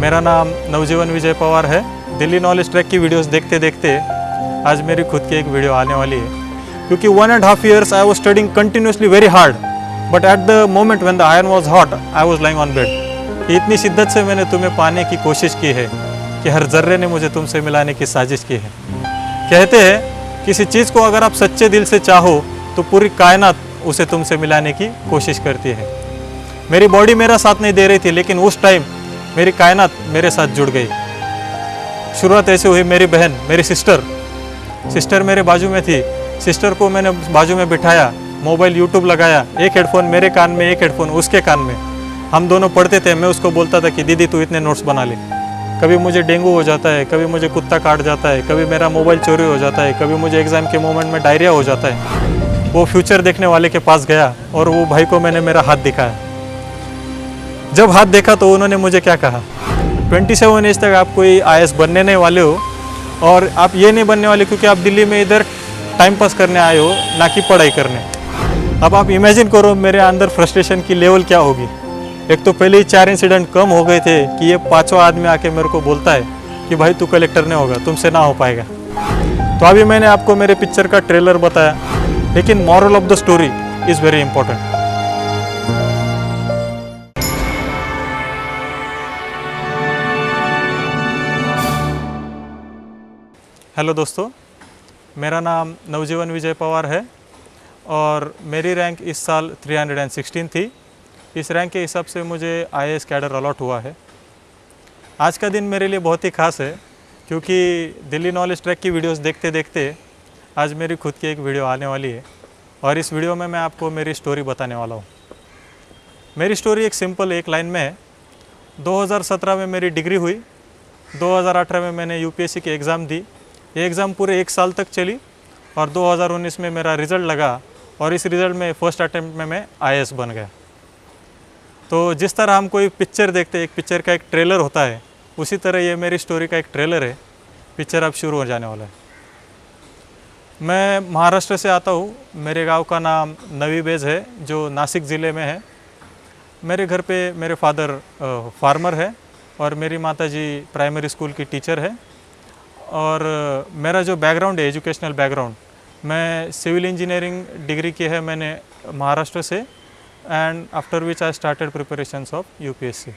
मेरा नाम नवजीवन विजय पवार है। दिल्ली नॉलेज ट्रैक की वीडियोस देखते देखते आज मेरी खुद की एक वीडियो आने वाली है, क्योंकि 1.5 years I was studying continuously very hard, but at the moment when the iron was hot I was lying on bed. कि इतनी शिद्दत से मैंने तुम्हें पाने की कोशिश की है कि हर जर्रे ने मुझे तुमसे मिलाने की साजिश की है। कहते हैं किसी चीज़ को अगर आप सच्चे दिल से चाहो तो पूरी कायनात उसे तुमसे मिलाने की कोशिश करती है। मेरी बॉडी मेरा साथ नहीं दे रही थी, लेकिन उस टाइम मेरी कायनात मेरे साथ जुड़ गई। शुरुआत ऐसे हुई, मेरी बहन, मेरी सिस्टर मेरे बाजू में थी। सिस्टर को मैंने बाजू में बिठाया, मोबाइल यूट्यूब लगाया, एक हेडफोन मेरे कान में, एक हेडफोन उसके कान में। हम दोनों पढ़ते थे। मैं उसको बोलता था कि दीदी तू इतने नोट्स बना ले। कभी मुझे डेंगू हो जाता है, कभी मुझे कुत्ता काट जाता है, कभी मेरा मोबाइल चोरी हो जाता है, कभी मुझे एग्ज़ाम के मोमेंट में डायरिया हो जाता है। वो फ्यूचर देखने वाले के पास गया और वो भाई को मैंने मेरा हाथ दिखाया। जब हाथ देखा तो उन्होंने मुझे क्या कहा, 27 एज तक आप कोई IAS बनने नहीं वाले हो, और आप ये नहीं बनने वाले क्योंकि आप दिल्ली में इधर टाइम पास करने आए हो, ना कि पढ़ाई करने। अब आप इमेजिन करो मेरे अंदर फ्रस्ट्रेशन की लेवल क्या होगी। एक तो पहले ही 4 इंसिडेंट कम हो गए थे कि ये 5वां आदमी आके मेरे को बोलता है कि भाई तू कलेक्टर नहीं होगा, तुमसे ना हो पाएगा। तो अभी मैंने आपको मेरे पिक्चर का ट्रेलर बताया, लेकिन moral of the story is very important. Hello दोस्तों, मेरा नाम नवजीवन विजय पवार है और मेरी रैंक इस साल 316 थी। इस रैंक के हिसाब से मुझे IAS कैडर अलॉट हुआ है। आज का दिन मेरे लिए बहुत ही ख़ास है, क्योंकि दिल्ली नॉलेज ट्रैक की वीडियोस देखते देखते आज मेरी खुद की एक वीडियो आने वाली है, और इस वीडियो में मैं आपको मेरी स्टोरी बताने वाला हूँ। मेरी स्टोरी एक सिंपल एक लाइन में है। 2017 में मेरी डिग्री हुई, 2018 में मैंने UPSC की एग्ज़ाम दी। ये एग्ज़ाम पूरे 1 साल तक चली और 2019 में मेरा रिज़ल्ट लगा, और इस रिज़ल्ट में फर्स्ट अटैम्प्ट में मैं IAS बन गया। तो जिस तरह हम कोई पिक्चर देखते हैं, एक पिक्चर का एक ट्रेलर होता है, उसी तरह ये मेरी स्टोरी का एक ट्रेलर है। पिक्चर अब शुरू हो जाने वाला है। मैं महाराष्ट्र से आता हूँ। मेरे गांव का नाम नवी बेज है, जो नासिक ज़िले में है। मेरे घर पे मेरे फादर फार्मर है और मेरी माताजी प्राइमरी स्कूल की टीचर है। और मेरा जो बैकग्राउंड है, एजुकेशनल बैकग्राउंड, मैं सिविल इंजीनियरिंग डिग्री की है मैंने महाराष्ट्र से, and after which I started preparations of UPSC।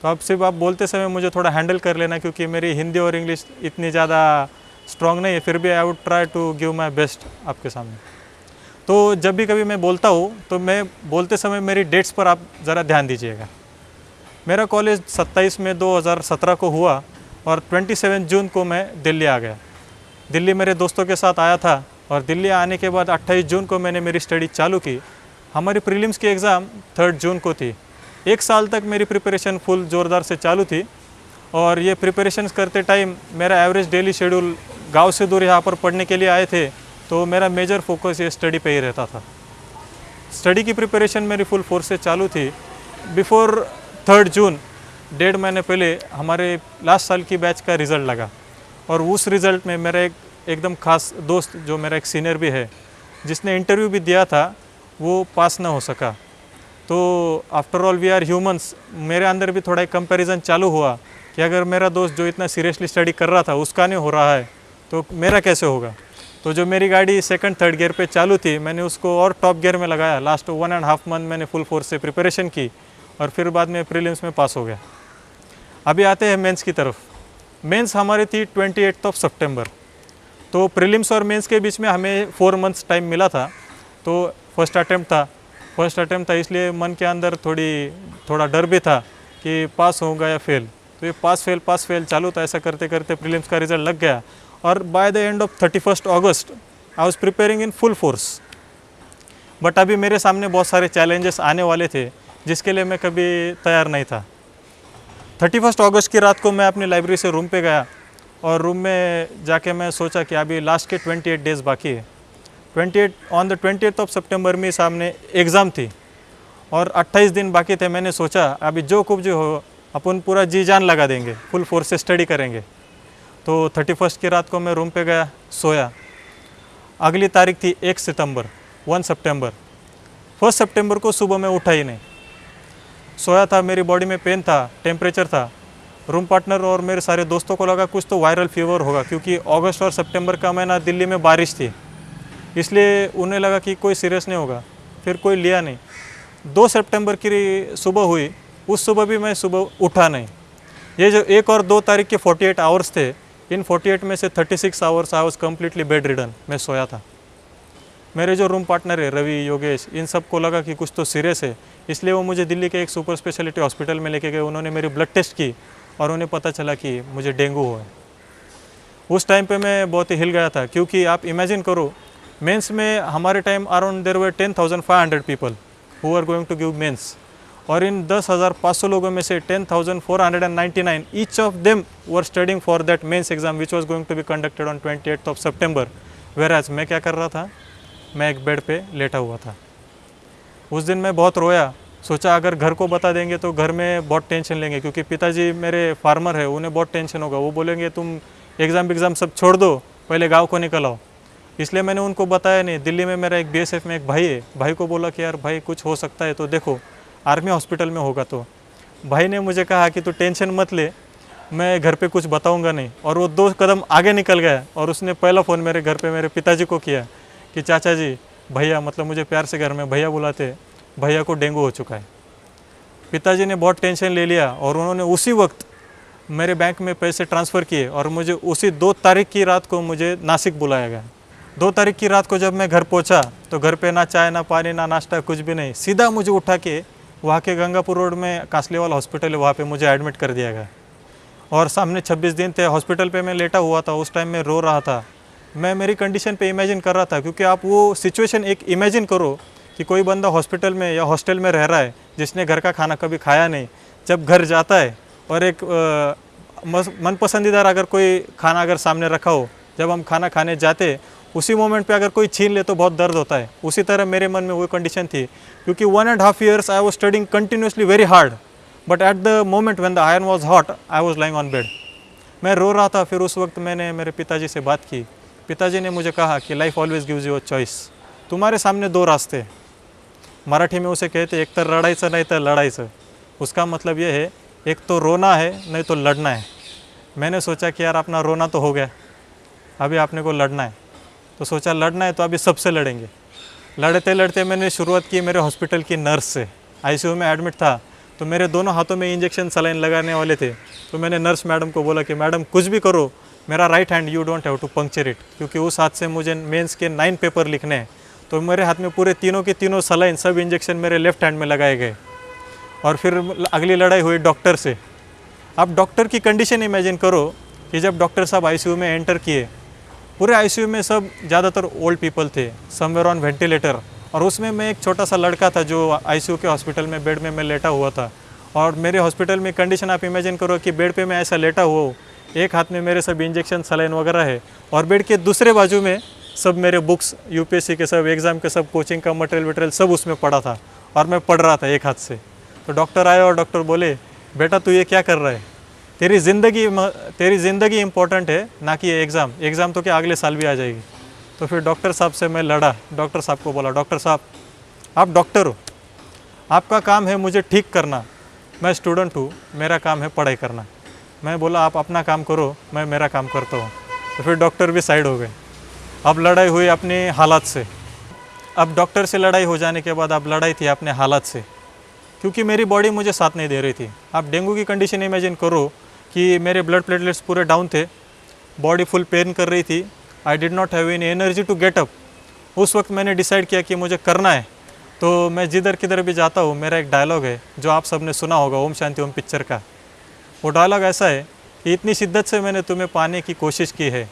तो अब सिर्फ आप बोलते समय मुझे थोड़ा हैंडल कर लेना, क्योंकि मेरी हिंदी और इंग्लिश इतनी ज़्यादा स्ट्रॉन्ग नहीं है, फिर भी I would try to give my best आपके सामने। तो जब भी कभी मैं बोलता हूँ तो मैं बोलते समय मेरी डेट्स पर आप ज़रा ध्यान दीजिएगा। मेरा कॉलेज 27 मई 2017 को हुआ और 27 जून को मैं दिल्ली आ गया। दिल्ली मेरे दोस्तों के साथ आया था, और दिल्ली आने के बाद 28 जून को मैंने मेरी स्टडी चालू की। हमारी प्रीलिम्स की एग्ज़ाम 3 जून को थी। 1 साल तक मेरी प्रिपरेशन फुल ज़ोरदार से चालू थी, और ये प्रिपरेशन करते टाइम मेरा एवरेज डेली शेड्यूल, गांव से दूर यहाँ पर पढ़ने के लिए आए थे, तो मेरा मेजर फोकस ये स्टडी पे ही रहता था। स्टडी की प्रिपरेशन मेरी फुल फोर्स से चालू थी। बिफोर 3 जून, 1.5 महीने पहले हमारे लास्ट साल की बैच का रिज़ल्ट लगा, और उस रिज़ल्ट में मेरा एकदम खास दोस्त, जो मेरा एक सीनियर भी है, जिसने इंटरव्यू भी दिया था, वो पास ना हो सका। तो after all we are humans, मेरे अंदर भी थोड़ा एक कंपैरिजन चालू हुआ कि अगर मेरा दोस्त जो इतना सीरियसली स्टडी कर रहा था उसका नहीं हो रहा है, तो मेरा कैसे होगा। तो जो मेरी गाड़ी 2nd 3rd गियर पे चालू थी, मैंने उसको और टॉप गियर में लगाया। लास्ट 1.5 मंथ मैंने फुल फोर्स से प्रिपरेशन की, और फिर बाद में प्रीलिम्स में पास हो गया। अभी आते हैं मेंस की तरफ। मेंस हमारी थी 28 सितंबर। तो प्रीलिम्स और मेंस के बीच में हमें 4 मंथ्स टाइम मिला था। तो फर्स्ट अटैम्प्ट था, इसलिए मन के अंदर थोड़ा डर भी था कि पास होगा या फेल। तो ये पास फेल चालू था। ऐसा करते करते प्रीलिम्स का रिज़ल्ट लग गया, और by the end of 31 August I was preparing in full force. But अभी मेरे सामने बहुत सारे चैलेंजेस आने वाले थे, जिसके लिए मैं कभी तैयार नहीं था। 31 अगस्त की रात को मैं अपनी लाइब्रेरी से रूम पे गया, और रूम में जाके मैं सोचा कि अभी लास्ट के 28 डेज़ बाकी है। ऑन द 28 सितंबर में सामने एग्ज़ाम थी, और 28 दिन बाकी थे। मैंने सोचा अभी जो कुछ जो हो, अपन पूरा जी जान लगा देंगे, फुल फोर्स से स्टडी करेंगे। तो 31 की रात को मैं रूम पे गया, सोया। अगली तारीख थी 1 सितंबर। 1 सितंबर को सुबह मैं उठा ही नहीं, सोया था। मेरी बॉडी में पेन था, टेम्परेचर था, रूम पार्टनर और मेरे सारे दोस्तों को लगा कुछ तो वायरल फीवर होगा, क्योंकि अगस्त और सितंबर का महीना दिल्ली में बारिश थी, इसलिए उन्हें लगा कि कोई सीरियस नहीं होगा। फिर कोई लिया नहीं। 2 सितंबर की सुबह हुई, उस सुबह भी मैं सुबह उठा नहीं। ये जो 1 और 2 तारीख के 48 आवर्स थे, इन 48 में से 36 hours I was completely bed ridden, मैं सोया था। मेरे जो रूम पार्टनर है रवि, योगेश, इन सबको लगा कि कुछ तो सीरियस है, इसलिए वो मुझे दिल्ली के एक सुपर स्पेशलिटी हॉस्पिटल में लेके गए। उन्होंने मेरी ब्लड टेस्ट की और उन्हें पता चला कि मुझे डेंगू हुआ है। उस टाइम पे मैं बहुत ही हिल गया था, क्योंकि आप इमेजिन करो, मेंस में हमारे time around there were 10,500 people who are going to give mains, और इन 10,500 लोगों में से 10,499 each of them were studying for that mains exam which was going to be conducted on 28 September. Whereas मैं क्या कर रहा था, मैं एक बेड पे लेटा हुआ था। उस दिन मैं बहुत रोया, सोचा अगर घर को बता देंगे तो घर में बहुत टेंशन लेंगे, क्योंकि पिताजी मेरे फार्मर है, उन्हें बहुत टेंशन होगा। वो बोलेंगे तुम एग्ज़ाम सब छोड़ दो, पहले गांव को निकल आओ। इसलिए मैंने उनको बताया नहीं। दिल्ली में मेरा एक बीएसएफ में एक भाई है, भाई को बोला कि यार भाई कुछ हो सकता है तो देखो, आर्मी हॉस्पिटल में होगा। तो भाई ने मुझे कहा कि तू टेंशन मत ले, मैं घर पे कुछ बताऊंगा नहीं। और वो 2 कदम आगे निकल गया और उसने पहला फ़ोन मेरे घर पे मेरे पिताजी को किया कि चाचा जी, भैया, मतलब मुझे प्यार से घर में भैया बुलाते, भैया को डेंगू हो चुका है। पिताजी ने बहुत टेंशन ले लिया और उन्होंने उसी वक्त मेरे बैंक में पैसे ट्रांसफ़र किए और मुझे उसी 2 तारीख की रात को मुझे नासिक बुलाया गया। 2 तारीख की रात को जब मैं घर पहुंचा तो घर पे ना चाय, ना पानी, ना नाश्ता, कुछ भी नहीं। सीधा मुझे उठा के वहाँ के गंगापुर रोड में कासलीवाल हॉस्पिटल है, वहाँ पे मुझे एडमिट कर दिया गया। और सामने 26 दिन थे हॉस्पिटल पे मैं लेटा हुआ था। उस टाइम मैं रो रहा था। मैं मेरी कंडीशन पे इमेजिन कर रहा था, क्योंकि आप वो सिचुएशन एक इमेजिन करो कि कोई बंदा हॉस्पिटल में या हॉस्टल में रह रहा है, जिसने घर का खाना कभी खाया नहीं, जब घर जाता है और एक मन पसंदीदा अगर कोई खाना अगर सामने रखा हो, जब हम खाना खाने जाते उसी मोमेंट पे अगर कोई छीन ले तो बहुत दर्द होता है। उसी तरह मेरे मन में वो कंडीशन थी, क्योंकि 1.5 years I was studying continuously very hard, but at the moment when the iron was hot I was lying on bed. मैं रो रहा था। फिर उस वक्त मैंने मेरे पिताजी से बात की। पिताजी ने मुझे कहा कि life always gives you a choice, तुम्हारे सामने 2 रास्ते। मराठी में उसे कहते एक तो रडायचं नहीं तो लड़ायचं। उसका मतलब ये है, एक तो रोना है नहीं तो लड़ना है। मैंने सोचा कि यार अपना रोना तो हो गया, अभी आपने को लड़ना है। तो सोचा लड़ना है तो अभी सबसे लड़ेंगे। लड़ते लड़ते मैंने शुरुआत की मेरे हॉस्पिटल की नर्स से। आईसीयू में एडमिट था तो मेरे दोनों हाथों में इंजेक्शन सलाइन लगाने वाले थे। तो मैंने नर्स मैडम को बोला कि मैडम कुछ भी करो, मेरा right hand you don't have to puncture it, क्योंकि उस हाथ से मुझे मेंस के 9 पेपर लिखने हैं। तो मेरे हाथ में पूरे तीनों के तीनों सलाइन, सब इंजेक्शन मेरे लेफ्ट हैंड में लगाए गए। और फिर अगली लड़ाई हुई डॉक्टर से। अब डॉक्टर की कंडीशन इमेजिन करो कि जब डॉक्टर साहब आईसीयू में एंटर किए, पूरे आईसीयू में सब ज़्यादातर ओल्ड पीपल थे, समवेयर ऑन वेंटिलेटर, और उसमें मैं एक छोटा सा लड़का था जो आईसीयू के हॉस्पिटल में बेड में मैं लेटा हुआ था। और मेरे हॉस्पिटल में कंडीशन आप इमेजिन करो कि बेड पे मैं ऐसा लेटा हुआ हूँ, एक हाथ में मेरे सब इंजेक्शन सलाइन वगैरह है, और बेड के दूसरे बाजू में सब मेरे बुक्स, यूपीएससी के सब एग्ज़ाम के सब कोचिंग का मटेरियल सब उसमें पड़ा था, और मैं पढ़ रहा था एक हाथ से। तो डॉक्टर आए और डॉक्टर बोले, बेटा तू ये क्या कर रहा है, तेरी ज़िंदगी इम्पोर्टेंट है ना कि ये एग्ज़ाम तो क्या अगले साल भी आ जाएगी। तो फिर डॉक्टर साहब से मैं लड़ा। डॉक्टर साहब को बोला, डॉक्टर साहब आप डॉक्टर हो, आपका काम है मुझे ठीक करना, मैं स्टूडेंट हूँ, मेरा काम है पढ़ाई करना। मैं बोला आप अपना काम करो, मैं मेरा काम करता हूँ। तो फिर डॉक्टर भी साइड हो गए। अब लड़ाई हुई अपनी हालात से। अब डॉक्टर से लड़ाई हो जाने के बाद अब लड़ाई थी अपने हालात से, क्योंकि मेरी बॉडी मुझे साथ नहीं दे रही थी। आप डेंगू की कंडीशन इमेजिन करो कि मेरे ब्लड प्लेटलेट्स पूरे डाउन थे, बॉडी फुल पेन कर रही थी, I did not have any energy to get up. उस वक्त मैंने डिसाइड किया कि मुझे करना है। तो मैं जिधर किधर भी जाता हूँ, मेरा एक डायलॉग है जो आप सबने सुना होगा, ओम शांति ओम पिक्चर का। वो डायलॉग ऐसा है कि इतनी शिद्दत से मैंने तुम्हें पाने की कोशिश की है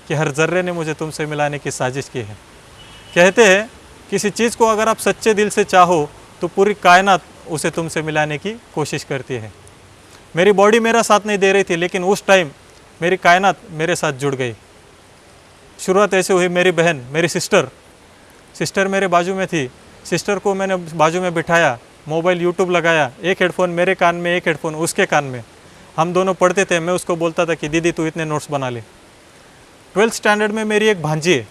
कि हर जर्रे ने मुझे तुमसे मिलाने की साजिश की है। कहते हैं किसी चीज़ को अगर आप सच्चे दिल से चाहो तो पूरी कायनात उसे तुमसे मिलाने की कोशिश करती है। मेरी बॉडी मेरा साथ नहीं दे रही थी, लेकिन उस टाइम मेरी कायनात मेरे साथ जुड़ गई। शुरुआत ऐसे हुई, मेरी बहन, मेरी सिस्टर मेरे बाजू में थी। सिस्टर को मैंने बाजू में बिठाया, मोबाइल यूट्यूब लगाया, एक हेडफोन मेरे कान में, एक हेडफोन उसके कान में। हम दोनों पढ़ते थे। मैं उसको बोलता था कि दीदी तू इतने नोट्स बना ले। 12th स्टैंडर्ड में मेरी एक भांजी है,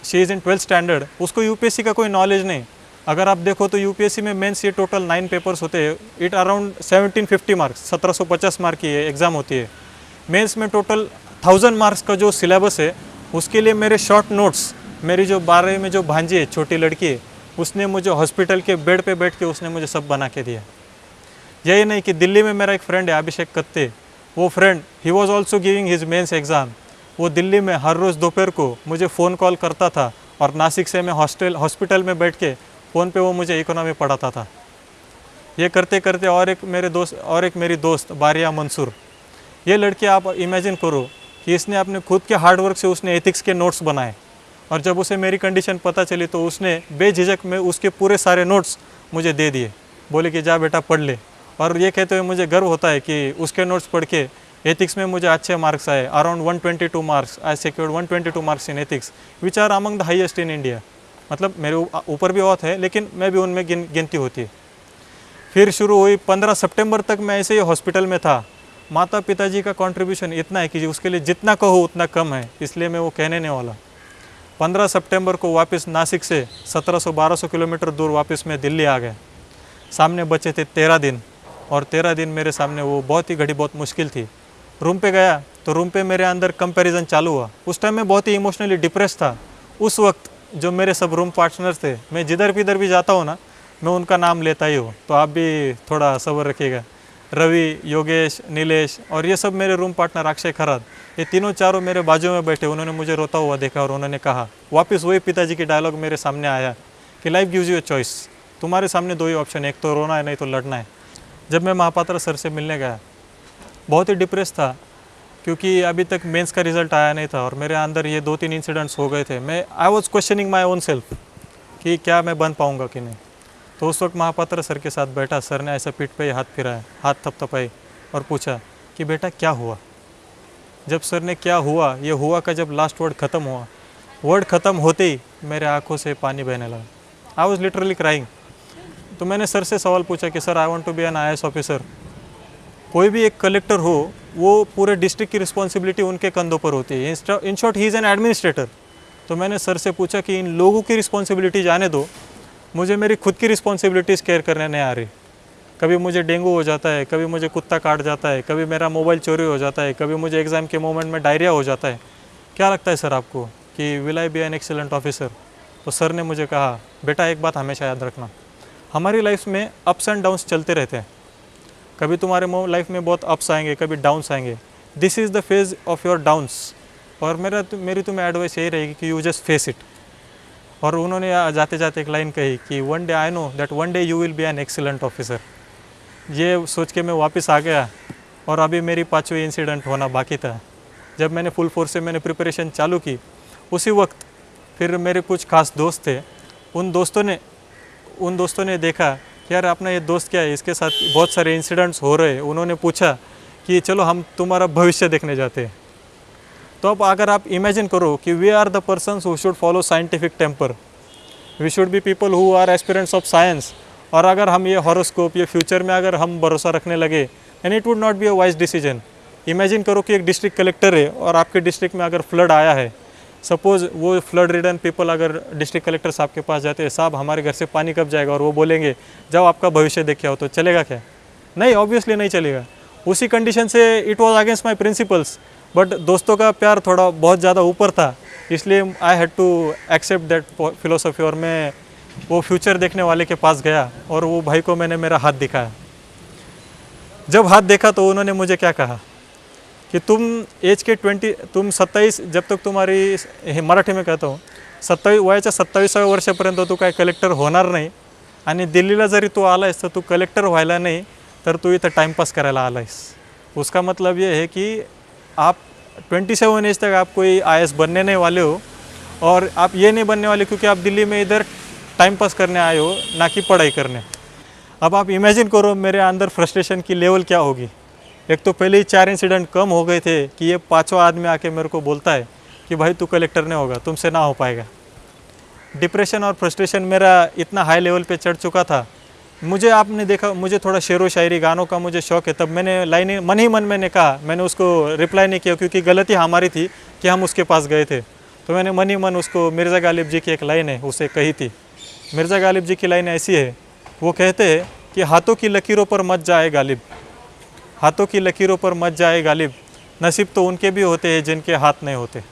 she is in 12th standard. उसको यूपीएससी का कोई नॉलेज नहीं, अगर आप देखो तो यूपीएससी में मेंस ये टोटल 9 पेपर्स होते हैं, इट अराउंड 1750 मार्क्स, 1750 मार्क की एग्ज़ाम होती है। मेंस में टोटल 1000 मार्क्स का जो सिलेबस है, उसके लिए मेरे शॉर्ट नोट्स, मेरी जो 12वीं में जो भांजी है, छोटी लड़की है, उसने मुझे हॉस्पिटल के बेड पे बैठ के उसने मुझे सब बना के दिया। यही नहीं कि दिल्ली में मेरा एक फ्रेंड है अभिषेक कत्ते, वो फ्रेंड ही was also giving his mains exam. वो दिल्ली में हर रोज़ दोपहर को मुझे फ़ोन कॉल करता था और नासिक से मैं हॉस्पिटल में बैठ के फ़ोन पे वो मुझे इकोनॉमी पढ़ाता था। ये करते करते और एक मेरी दोस्त बारिया मंसूर, ये लड़की आप इमेजिन करो कि इसने अपने खुद के हार्डवर्क से उसने एथिक्स के नोट्स बनाए, और जब उसे मेरी कंडीशन पता चली तो उसने बेझिझक में उसके पूरे सारे नोट्स मुझे दे दिए, बोले कि जा बेटा पढ़ ले। और ये कहते हुए मुझे गर्व होता है कि उसके नोट्स पढ़ के एथिक्स में मुझे अच्छे मार्क्स आए, around 122 marks. I secured 122 marks in ethics which are among the highest in India. मतलब मेरे ऊपर भी औत है, लेकिन मैं भी उनमें गिनती होती है। फिर शुरू हुई 15 सितंबर तक मैं ऐसे ही हॉस्पिटल में था। माता पिताजी का कंट्रीब्यूशन इतना है कि उसके लिए जितना कहो उतना कम है, इसलिए मैं वो कहने नहीं वाला। 15 सितंबर को वापस नासिक से 1700-1200 किलोमीटर दूर वापस मैं दिल्ली आ गया। सामने बचे थे 13 दिन, और 13 दिन मेरे सामने वो बहुत ही घड़ी बहुत मुश्किल थी। रूम पे गया तो रूम पे मेरे अंदर कंपैरिजन चालू हुआ। उस टाइम मैं बहुत ही इमोशनली डिप्रेस था। उस वक्त जो मेरे सब रूम पार्टनर्स थे, मैं जिधर भी जाता हूँ ना, मैं उनका नाम लेता ही हूँ, तो आप भी थोड़ा सब्र रखिएगा। रवि, योगेश, नीलेश और ये सब मेरे रूम पार्टनर अक्षय खराद, ये तीनों चारों मेरे बाजू में बैठे। उन्होंने मुझे रोता हुआ देखा और उन्होंने कहा, वापस वही पिताजी की डायलॉग मेरे सामने आया कि life gives you a choice, तुम्हारे सामने दो ही ऑप्शन है, एक तो रोना है नहीं तो लड़ना है। जब मैं महापात्रा सर से मिलने गया, बहुत ही डिप्रेस था, क्योंकि अभी तक मेंस का रिज़ल्ट आया नहीं था और मेरे अंदर ये 2-3 इंसिडेंट्स हो गए थे। I was questioning my own self कि क्या मैं बन पाऊँगा कि नहीं। तो उस वक्त महापात्रा सर के साथ बैठा, सर ने ऐसा पीठ पे हाथ फिराया, हाथ थपथपाए और पूछा कि बेटा क्या हुआ। जब सर ने क्या हुआ, ये हुआ का जब लास्ट वर्ड ख़त्म हुआ, वर्ड ख़त्म होते ही मेरे आंखों से पानी बहने लगा। I was literally crying. तो मैंने सर से सवाल पूछा कि sir I want to be an IAS officer. कोई भी एक कलेक्टर हो, वो पूरे डिस्ट्रिक्ट की रिस्पॉन्सिबिलिटी उनके कंधों पर होती है। In short he is an administrator. तो मैंने सर से पूछा कि इन लोगों की रिस्पॉन्सिबिलिटी जाने दो, मुझे मेरी खुद की रिस्पॉन्सिबिलिटीज़ केयर करने नहीं आ रही। कभी मुझे डेंगू हो जाता है, कभी मुझे कुत्ता काट जाता है, कभी मेरा मोबाइल चोरी हो जाता है, कभी मुझे एग्ज़ाम के मोमेंट में डायरिया हो जाता है। क्या लगता है सर आपको कि will I be an excellent officer? तो सर ने मुझे कहा, बेटा एक बात हमेशा याद रखना, हमारी लाइफ में अप्स एंड डाउन्स चलते रहते हैं। कभी तुम्हारे लाइफ में बहुत अप्स आएंगे, कभी डाउन्स आएंगे। This is the phase of your downs. और मेरी तुम्हें एडवाइस यही रहेगी कि यू जस्ट फेस इट। और उन्होंने जाते जाते एक लाइन कही कि one day I know that one day you will be an excellent officer. ये सोच के मैं वापस आ गया और अभी मेरी 5वीं इंसिडेंट होना बाकी था। जब मैंने फुल फोर्स से मैंने प्रिपरेशन चालू की, उसी वक्त फिर मेरे कुछ खास दोस्त थे, उन दोस्तों ने देखा कि यार अपना ये दोस्त क्या है, इसके साथ बहुत सारे इंसिडेंट्स हो रहे हैं। उन्होंने पूछा कि चलो हम तुम्हारा भविष्य देखने जाते हैं। तो अब अगर आप इमेजिन करो कि we are the persons who should follow scientific temper, we should be people who are aspirants of science, और अगर हम ये हॉरोस्कोप, ये फ्यूचर में अगर हम भरोसा रखने लगे, and it would not be a wise decision. Imagine करो कि एक डिस्ट्रिक्ट कलेक्टर है और आपके डिस्ट्रिक्ट में अगर फ्लड आया है, सपोज़ वो फ्लड रिडन पीपल अगर डिस्ट्रिक्ट कलेक्टर साहब के पास जाते हैं, साहब हमारे घर से पानी कब जाएगा, और वो बोलेंगे जाओ आपका भविष्य देख के आओ, तो चलेगा क्या? नहीं, ऑब्वियसली नहीं चलेगा। उसी कंडीशन से it was against my principles, but दोस्तों का प्यार थोड़ा बहुत ज़्यादा ऊपर था, इसलिए I had to accept that philosophy. और मैं वो फ्यूचर देखने वाले के पास गया और वो भाई को मैंने मेरा हाथ दिखाया। जब हाथ देखा तो उन्होंने मुझे क्या कहा कि तुम 27, जब तक तुम्हारी, मराठी में कहता हूँ, 27व्या वर्षापर्यंत तू काय कलेक्टर होणार नाही, आणि दिल्लीला जरी तू आलायस तर तू कलेक्टर व्हायला नाही, तर तू इथं टाइमपास करायला आलायस। उसका मतलब ये है कि आप 27 एज तक आप कोई IAS बनने नहीं वाले हो, और आप ये नहीं बनने वाले क्योंकि आप दिल्ली में इधर टाइम पास करने आए हो, ना कि पढ़ाई करने। अब आप इमेजिन करो मेरे अंदर फ्रस्ट्रेशन की लेवल क्या होगी। एक तो पहले ही 4 इंसिडेंट कम हो गए थे कि ये 5वां आदमी आके मेरे को बोलता है कि भाई तू कलेक्टर नहीं होगा, तुमसे ना हो पाएगा। डिप्रेशन और फ्रस्ट्रेशन मेरा इतना हाई लेवल पे चढ़ चुका था। मुझे, आपने देखा, मुझे थोड़ा शेर व शायरी गानों का मुझे शौक़ है, तब मैंने लाइनें मन ही मन मैंने कहा, मैंने उसको रिप्लाई नहीं किया क्योंकि गलती हमारी थी कि हम उसके पास गए थे। तो मैंने मन ही मन उसको, मिर्ज़ा गालिब जी की एक लाइन है उसे कही थी, मिर्ज़ा गालिब जी की लाइन ऐसी है, वो कहते हैं कि हाथों की लकीरों पर मत जाए गालिब, हाथों की लकीरों पर मत जाए गालिब, नसीब तो उनके भी होते हैं जिनके हाथ नहीं होते।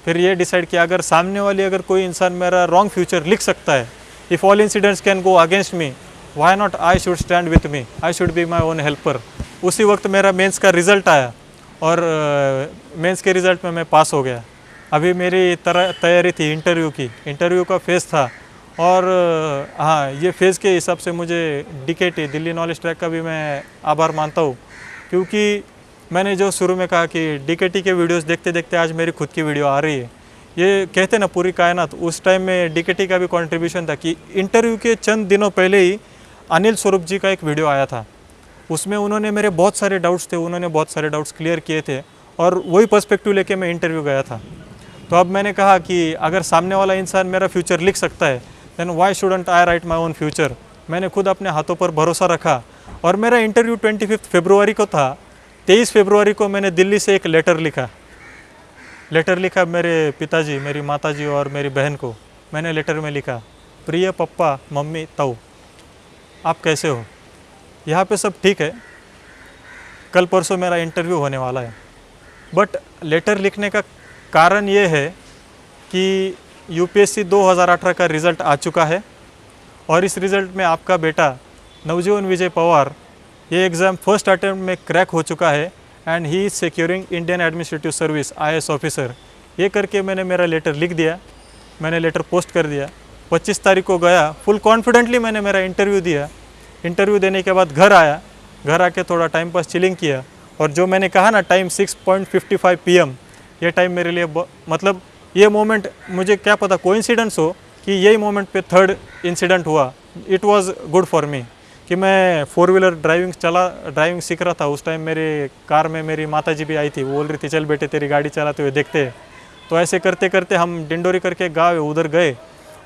फिर ये डिसाइड किया अगर सामने वाली अगर कोई इंसान मेरा रॉन्ग फ्यूचर लिख सकता है, if all incidents can go against me, why not I should stand with me, I should be my own helper. उसी वक्त मेरा मेंस का रिज़ल्ट आया और मेंस के रिज़ल्ट में मैं पास हो गया। अभी मेरी तैयारी थी इंटरव्यू की, इंटरव्यू का फेज़ था और हाँ, ये फेज़ के हिसाब से मुझे DKT दिल्ली नॉलेज ट्रैक का भी मैं आभार मानता हूँ, क्योंकि मैंने जो शुरू में कहा कि DKT के वीडियोस देखते देखते आज मेरी खुद की वीडियो आ रही है। ये कहते ना पूरी कायनात, उस टाइम में DKT का भी कंट्रीब्यूशन था कि इंटरव्यू के चंद दिनों पहले ही अनिल स्वरूप जी का एक वीडियो आया था। उसमें उन्होंने मेरे बहुत सारे डाउट्स थे, उन्होंने बहुत सारे डाउट्स क्लियर किए थे और वही पर्सपेक्टिव लेके मैं इंटरव्यू गया था। तो अब मैंने कहा कि अगर सामने वाला इंसान मेरा फ्यूचर लिख सकता है, then why shouldn't I write my own future. मैंने खुद अपने हाथों पर भरोसा रखा और मेरा इंटरव्यू 25 फरवरी को था। 23 फरवरी को मैंने दिल्ली से एक लेटर लिखा मेरे पिताजी, मेरी माताजी और मेरी बहन को। मैंने लेटर में लिखा, प्रिय पप्पा मम्मी ताऊ, आप कैसे हो? यहाँ पे सब ठीक है, कल परसों मेरा इंटरव्यू होने वाला है। बट लेटर लिखने का कारण ये है कि UPSC 2018 का रिज़ल्ट आ चुका है और इस रिज़ल्ट में आपका बेटा नवजीवन विजय पवार ये एग्ज़ाम फर्स्ट अटेम्प्ट में क्रैक हो चुका है and he is securing Indian administrative service IAS officer. ये करके मैंने मेरा लेटर लिख दिया, मैंने लेटर पोस्ट कर दिया। 25 तारीख को गया, फुल कॉन्फिडेंटली मैंने मेरा इंटरव्यू दिया। इंटरव्यू देने के बाद घर आया, घर आके थोड़ा टाइम पास चिलिंग किया और जो मैंने कहा ना टाइम 6:55 PM, ये टाइम मेरे लिए मतलब ये मोमेंट, मुझे क्या पता कोइंसिडेंस हो कि यही मोमेंट पे थर्ड इंसिडेंट हुआ। It was good for me कि मैं 4 व्हीलर ड्राइविंग सीख रहा था। उस टाइम मेरे कार में मेरी माताजी भी आई थी, वो बोल रही थी चल बेटे तेरी गाड़ी चलाते हुए देखते हैं। तो ऐसे करते करते हम डिंडोरी करके गाँव उधर गए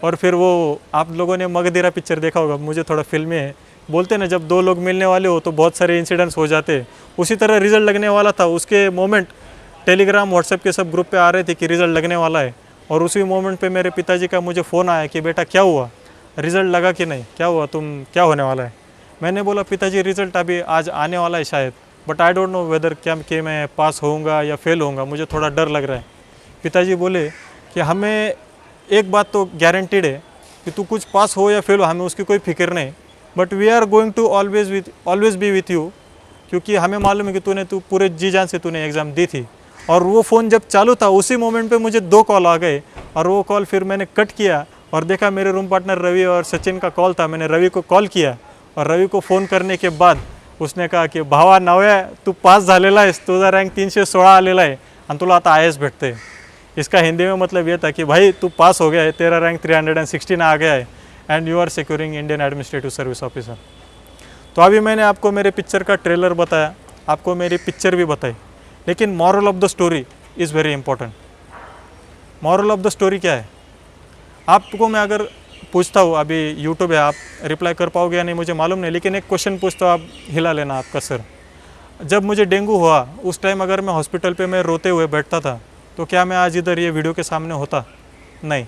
और फिर वो आप लोगों ने मगधीरा पिक्चर देखा होगा, मुझे थोड़ा फिल्मी है, बोलते ना जब दो लोग मिलने वाले हो तो बहुत सारे इंसिडेंट्स हो जाते। उसी तरह रिज़ल्ट लगने वाला था, उसके मोमेंट टेलीग्राम व्हाट्सएप के सब ग्रुप पे आ रहे थे कि रिज़ल्ट लगने वाला है और उसी मोमेंट पे मेरे पिताजी का मुझे फ़ोन आया कि बेटा क्या हुआ, रिज़ल्ट लगा कि नहीं, क्या हुआ, तुम क्या होने वाला है? मैंने बोला पिताजी रिज़ल्ट अभी आज आने वाला है शायद, but I don't know whether क्या कि मैं पास होऊंगा या फेल होऊंगा, मुझे थोड़ा डर लग रहा है। पिताजी बोले कि हमें एक बात तो गारंटीड है कि तू कुछ पास हो या फेल हो, हमें उसकी कोई फिक्र नहीं, but we are going to always be with you, क्योंकि हमें मालूम है कि तू पूरे जी जान से तूने एग्ज़ाम दी थी। और वो फ़ोन जब चालू था उसी मोमेंट पे मुझे 2 कॉल आ गए और वो कॉल फिर मैंने कट किया और देखा मेरे रूम पार्टनर रवि और सचिन का कॉल था। मैंने रवि को कॉल किया और रवि को फ़ोन करने के बाद उसने कहा की भावा नव्या तू पास झालेला आहेस, तुझा रँक 316 आलेला आहे आणि तुला आता IAS भेटते। इसका हिंदी में मतलब ये था कि भाई तू पास हो गया है, तेरा रैंक 316 आ गया है and you are securing Indian administrative service officer. तो अभी मैंने आपको मेरे पिक्चर का ट्रेलर बताया, आपको मेरी पिक्चर भी बताई, लेकिन moral of the story is very important. Moral of the story क्या है? आपको मैं अगर पूछता हूँ, अभी यूट्यूब है, आप रिप्लाई कर पाओगे या नहीं मुझे मालूम नहीं, लेकिन एक क्वेश्चन पूछता हूँ, आप हिला लेना आपका सर। जब मुझे डेंगू हुआ उस टाइम अगर मैं हॉस्पिटल पे मैं रोते हुए बैठता था तो क्या मैं आज इधर ये वीडियो के सामने होता? नहीं।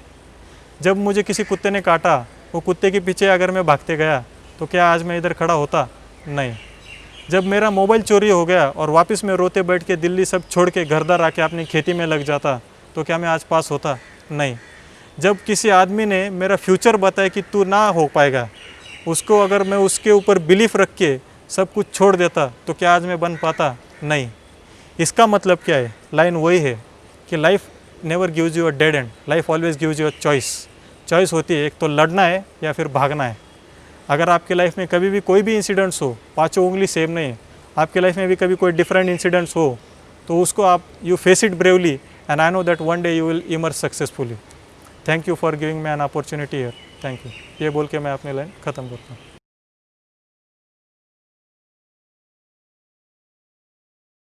जब मुझे किसी कुत्ते ने काटा, वो कुत्ते के पीछे अगर मैं भागते गया तो क्या आज मैं इधर खड़ा होता? नहीं। जब मेरा मोबाइल चोरी हो गया और वापस मैं रोते बैठ के दिल्ली सब छोड़ के घरदार आके अपनी खेती में लग जाता तो क्या मैं आज पास होता? नहीं। जब किसी आदमी ने मेरा फ्यूचर बताया कि तू ना हो पाएगा, उसको अगर मैं उसके ऊपर बिलीफ रख के सब कुछ छोड़ देता तो क्या आज मैं बन पाता? नहीं। इसका मतलब क्या है? लाइन वही है कि life never gives you a dead and, life always gives you a choice होती है, एक तो लड़ना है या फिर भागना है। अगर आपके लाइफ में कभी भी कोई भी इंसिडेंट्स हो, पाँचों उंगली सेम नहीं है, आपके लाइफ में भी कभी कोई डिफरेंट इंसिडेंट्स हो तो उसको आप you face it bravely and I know that one day you will emerge successfully. Thank you for giving me an opportunity here. Thank you. ये बोल के मैं अपनी लाइन ख़त्म करता हूँ।